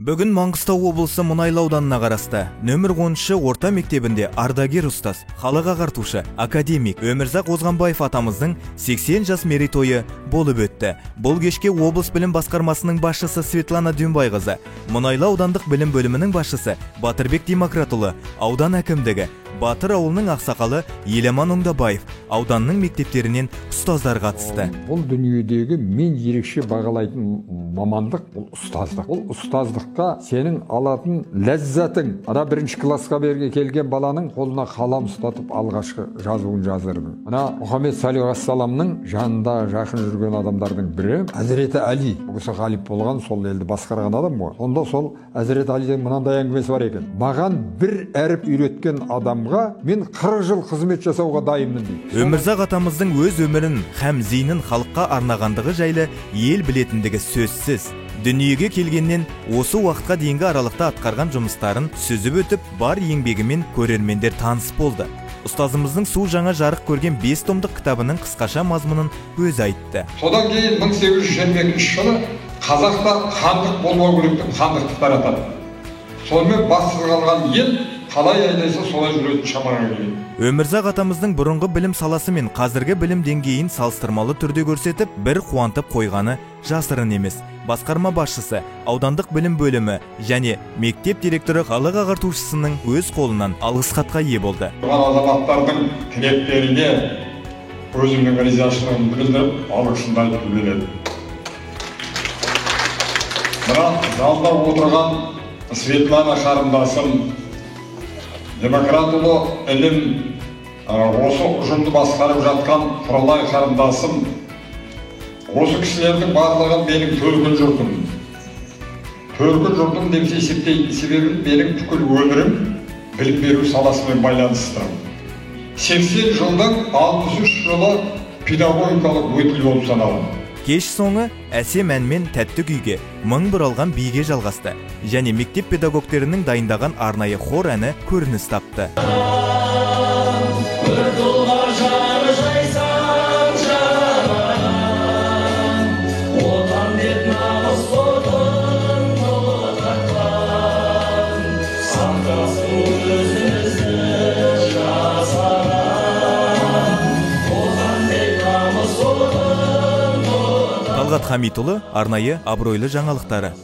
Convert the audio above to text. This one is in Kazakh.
Бүгін Маңғыстау облысы Мұнайлы ауданына қарасты нөмір 10-шы орта мектебінде ардагер ұстаз, халық ағартушы, академик Өмірзақ Озғанбаев атамыздың 80 жас мерейтойы болып өтті. Бұл кешке облыс білім басқармасының басшысы Светлана Дүнбайқызы, Мұнайлы аудандық білім бөлімінің басшысы Батырбек Демократұлы, аудан әкімдігі, Батыр ауылының ақсақалы Еламан Оңдабаев, ауданның мектептерінен ұстаздар қатысты. Бұл дүниедегі мен ерекше бағалайтын мамандық бұл ұстаздық. Бұл ұстаздыққа сенің алатын ләззатың. Ана бірінші классқа берге келген баланың қолына қалам ұстатып алғашқы жазуын жаздырдың. Ана Мұхаммед Салих ас-Саламның жанында жақын жүрген адамдардың бірі Әзіреті Әли. Бұл кісі ғалип болған, сол елді басқарған адам ғой. Сонда сол Әзіреті Әлиден мынандай әңгімесі бар екен. Маған бір әріп үйреткен адамға мен 40 жыл қызмет жасауға дайынмын дейді. Өмірзақ атамыздың өз өмірін һәм зейінін халыққа арнағандығы жайлы ел білетіндігі сөзсіз. Дүниеге келгеннен осы уақытқа дейінгі аралықта атқарған жұмыстарын сүзіп өтіп, бар еңбегімен көрермендер таныс болды. Ұстазымыздың су жаңа жарық көрген 5 томдық кітабының қысқаша мазмұнын өзі айтты. Содан кейін 1822 жылы қазақта хандық болмау керек деп хандықты таратады. Сонымен бассыз қалған ел қалай айдайса солай жүретін шамаға келеді. Өмірзақ атамыздың бұрынғы білім саласы мен қазіргі білім деңгейін салыстырмалы түрде көрсетіп, бір қуантып қойғаны жасырын емес. Басқарма басшысы, аудандық білім бөлімі және мектеп директоры халық ағартушысының өз қолынан алғыс хатқа ие болды. Азаматтардың тілектеріне өзімнің ризашылығымды білдіріп, алғысымды айтып келеді. Мына залда отырған Светлана қарындасым, Демократұлы ілім, осы ұжымды басқарып жатқан Құралай қарындасым, осы кісілердің барлығы менің төркін жұртым. Төркін жұртым деп есептейтін себебі менің бүкіл өмірім білім беру саласымен байланысты. 80 жылдың 63 жылы педагогикалық өтіл болып саналады. Кеш соңы әсем әнмен тәтті күйге, мың бұралған биге жалғасты және мектеп педагогтерінің дайындаған арнайы хор әні көрініс тапты. Талғат Хамитұлы, арнайы абыройлы жаңалықтары.